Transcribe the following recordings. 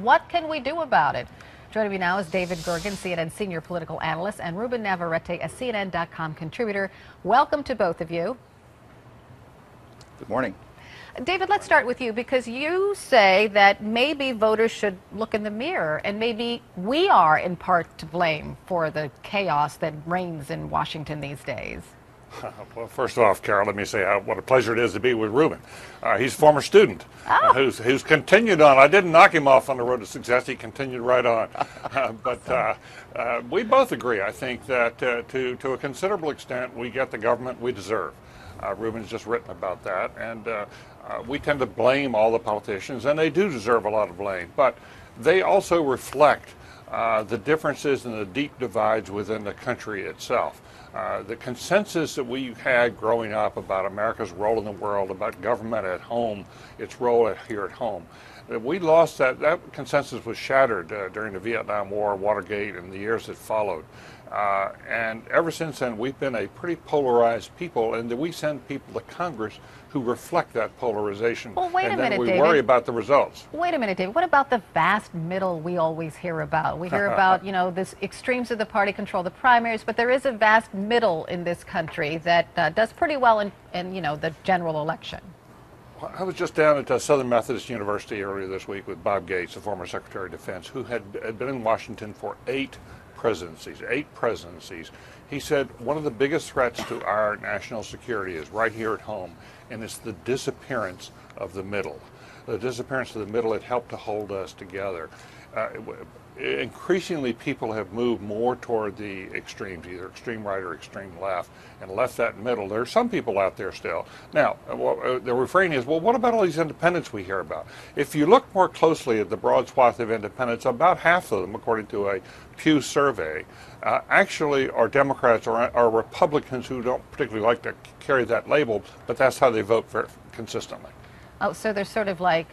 What can we do about it? Joining me now is David Gergen, CNN senior political analyst, and Ruben Navarette, a CNN.com contributor. Welcome to both of you. Good morning. David, let's start with you because you say that maybe voters should look in the mirror and maybe we are in part to blame for the chaos that reigns in Washington these days. Well, first off, Carol, let me say what a pleasure it is to be with Ruben. He's a former student who's continued on. I didn't knock him off on the road to success. He continued right on. But we both agree, I think, that to a considerable extent, we get the government we deserve. Ruben's just written about that. And we tend to blame all the politicians, and they do deserve a lot of blame. But they also reflect the differences and the deep divides within the country itself. The consensus that we had growing up about America's role in the world, about government at home, its role here at home, we lost that. That consensus was shattered during the Vietnam War, Watergate, and the years that followed. And ever since then, we've been a pretty polarized people, and we send people to Congress who reflect that polarization. Well, wait a minute, then we David. worry about the results. Wait a minute, David. What about the vast middle we always hear about? We hear about, this extremes of the party control the primaries, but there is a vast middle in this country that does pretty well in the general election. I was just down at Southern Methodist University earlier this week with Bob Gates, the former Secretary of Defense, who had been in Washington for 8 presidencies. He said one of the biggest threats to our national security is right here at home, and it's the disappearance of the middle. The disappearance of the middle, it helped to hold us together. Increasingly, people have moved more toward the extremes, either extreme right or extreme left, and left that middle. There are some people out there still. Now, the refrain is, well, what about all these independents we hear about? If you look more closely at the broad swath of independents, about half of them, according to a Pew survey, actually are Democrats or are Republicans who don't particularly like to carry that label, but that's how they vote consistently. Oh, so they're sort of like...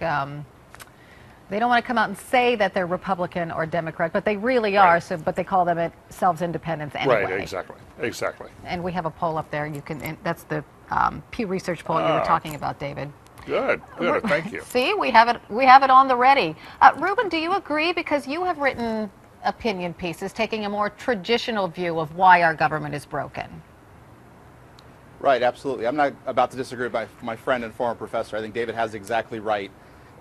they don't want to come out and say that they're Republican or Democrat, but they really are. Right. So, but they call themselves independents anyway. Right, exactly. And we have a poll up there. That's the Pew Research poll you were talking about, David. Good. Thank you. See, we have it on the ready. Ruben, do you agree? Because you have written opinion pieces taking a more traditional view of why our government is broken. Right, absolutely. I'm not about to disagree with my friend and former professor. I think David has exactly right.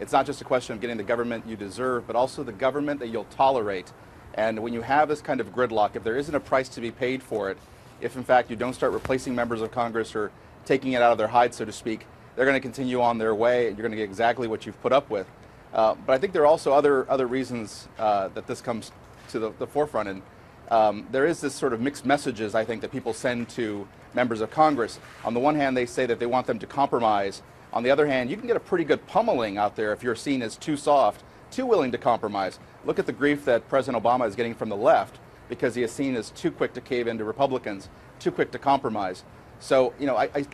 It's not just a question of getting the government you deserve, but also the government that you'll tolerate. And when you have this kind of gridlock, if there isn't a price to be paid for it, if in fact you don't start replacing members of Congress or taking it out of their hide, so to speak, they're going to continue on their way, and you're going to get exactly what you've put up with. But I think there are also other reasons that this comes to the forefront. And there is this sort of mixed messages, I think, that people send to members of Congress. On the one hand, they say that they want them to compromise. On the other hand, you can get a pretty good pummeling out there if you're seen as too soft, too willing to compromise. Look at the grief that President Obama is getting from the left because he is seen as too quick to cave into Republicans, too quick to compromise. So,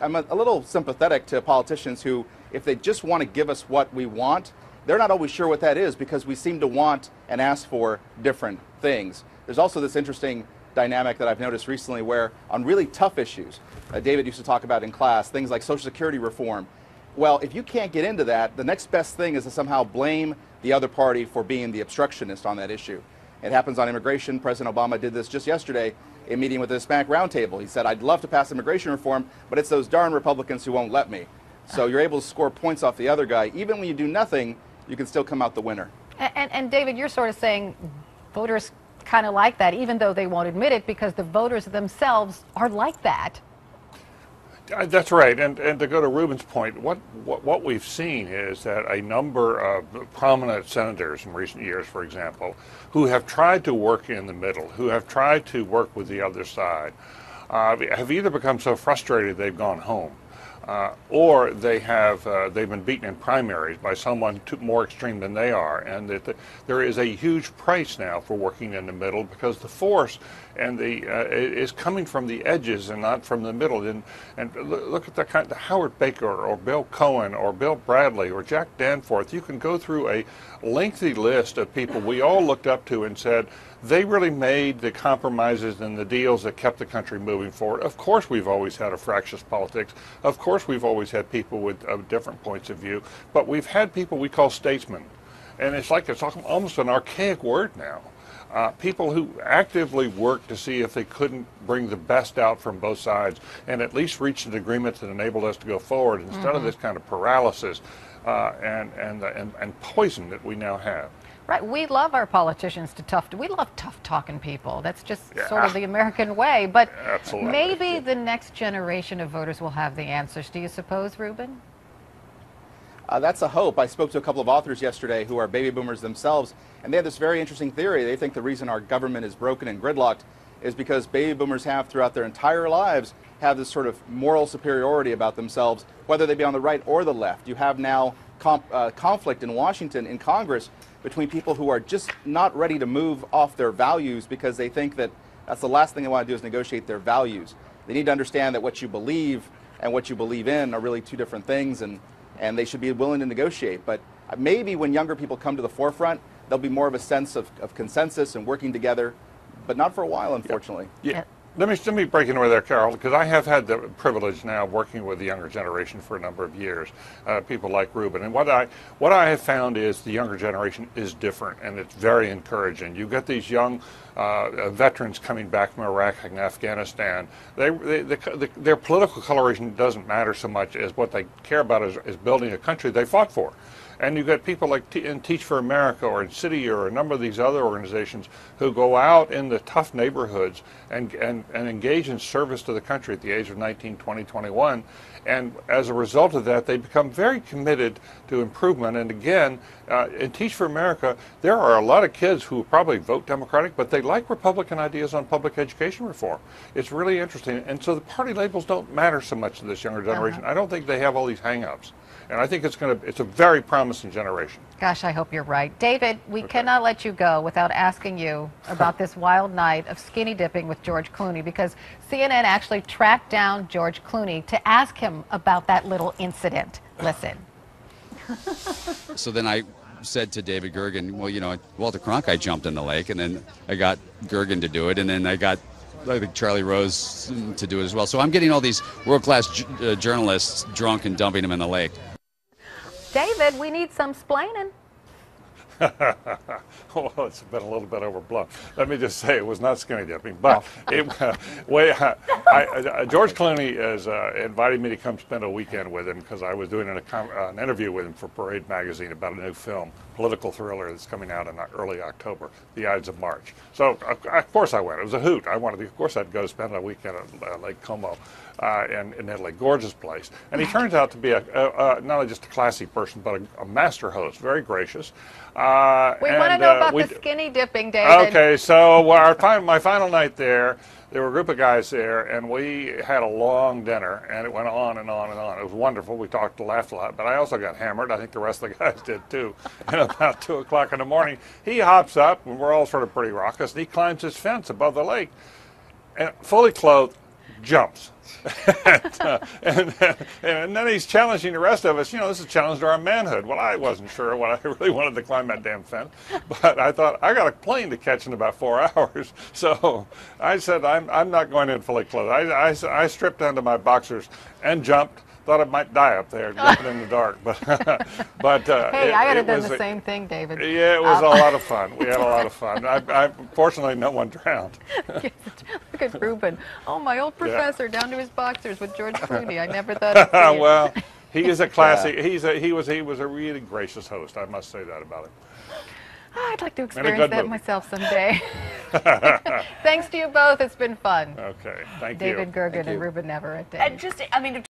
I'm a little sympathetic to politicians who, if they just want to give us what we want, they're not always sure what that is because we seem to want and ask for different things. There's also this interesting dynamic that I've noticed recently where on really tough issues, David used to talk about in class, things like Social Security reform. Well, if you can't get into that, the next best thing is to somehow blame the other party for being the obstructionist on that issue. It happens on immigration. President Obama did this just yesterday in a meeting with the Hispanic Roundtable. He said, I'd love to pass immigration reform, but it's those darn Republicans who won't let me. So you're able to score points off the other guy. Even when you do nothing, you can still come out the winner. And David, you're sort of saying voters kind of like that, even though they won't admit it, because the voters themselves are like that. That's right, and to go to Ruben's point, what we've seen is that a number of prominent senators in recent years, for example, who have tried to work in the middle, who have tried to work with the other side, have either become so frustrated they've gone home, or they've been beaten in primaries by someone more extreme than they are, and that there is a huge price now for working in the middle because the force and is coming from the edges and not from the middle. And look at the Howard Baker or Bill Cohen or Bill Bradley or Jack Danforth. You can go through a lengthy list of people we all looked up to and said they really made the compromises and the deals that kept the country moving forward. Of course, we've always had a fractious politics. Of course, we've always had people with different points of view, but we've had people we call statesmen. And it's like it's almost an archaic word now. People who actively work to see if they couldn't bring the best out from both sides and at least reach an agreement that enabled us to go forward instead of this kind of paralysis and poison that we now have. Right, we love our politicians we love tough talking people. That's just sort of the American way. But absolutely. Maybe the next generation of voters will have the answers. Do you suppose, Ruben? That's a hope. I spoke to a couple of authors yesterday who are baby boomers themselves, and they have this very interesting theory. They think the reason our government is broken and gridlocked is because baby boomers have, throughout their entire lives, have this sort of moral superiority about themselves, whether they be on the right or the left. You have now conflict in Washington, in Congress, between people who are just not ready to move off their values because they think that that's the last thing they want to do is negotiate their values. They need to understand that what you believe and what you believe in are really two different things, and they should be willing to negotiate. But maybe when younger people come to the forefront, there'll be more of a sense of consensus and working together, but not for a while, unfortunately. Yeah. Let me break in over there, Carol, because I have had the privilege now of working with the younger generation for a number of years, people like Ruben. And what I have found is the younger generation is different, and it's very encouraging. You get these young veterans coming back from Iraq and Afghanistan. Their political coloration doesn't matter so much as what they care about is building a country they fought for. And you get people like in Teach for America or in City or a number of these other organizations who go out in the tough neighborhoods and engage in service to the country at the age of 19, 20, 21. And as a result of that, they become very committed to improvement. And again, in Teach for America, there are a lot of kids who probably vote Democratic, but they like Republican ideas on public education reform. It's really interesting. And so the party labels don't matter so much to this younger generation. I don't think they have all these hang-ups. And I think it's a very promising generation. Gosh, I hope you're right. David, we cannot let you go without asking you about this wild night of skinny dipping with George Clooney, because CNN actually tracked down George Clooney to ask him about that little incident. Listen. So then I said to David Gergen, well, you know, Walter Cronkite jumped in the lake, and then I got Gergen to do it, and then I think Charlie Rose to do it as well. So I'm getting all these world-class journalists drunk and dumping them in the lake. David, we need some splaining. Well, it's been a little bit overblown. Let me just say it was not skinny dipping, but George Clooney has invited me to come spend a weekend with him because I was doing an interview with him for Parade magazine about a new film, political thriller that's coming out in early October, The Ides of March. So of course I went. It was a hoot. Of course I'd go spend a weekend at Lake Como in Italy, gorgeous place. And he turns out to be not only just a classy person, but a master host, very gracious. We want to know about the skinny dipping, David. Okay, so my final night there were a group of guys there, and we had a long dinner, and it went on and on and on. It was wonderful. We talked and laughed a lot, but I also got hammered. I think the rest of the guys did too. And about 2 o'clock in the morning, he hops up, and we're all sort of pretty raucous, and he climbs his fence above the lake, and fully clothed, jumps. and then he's challenging the rest of us. You know, this is a challenge to our manhood. Well, I wasn't sure what I really wanted to climb that damn fence, but I thought I got a plane to catch in about 4 hours. So I said I'm not going in fully clothed. I stripped down to my boxers and jumped. Thought I might die up there, jumping in the dark, but hey, I would have done the same thing, David. Yeah, it was a lot of fun. We had a lot of fun. Fortunately, no one drowned. Look at Ruben. Oh, my old professor down to his boxers with George Clooney. I never thought I'd see it. Well, he is a classic. He was a really gracious host. I must say that about him. I'd like to experience that myself someday. Thanks to you both. It's been fun. Okay, thank you. David Gergen Thank you. and Ruben Navarette.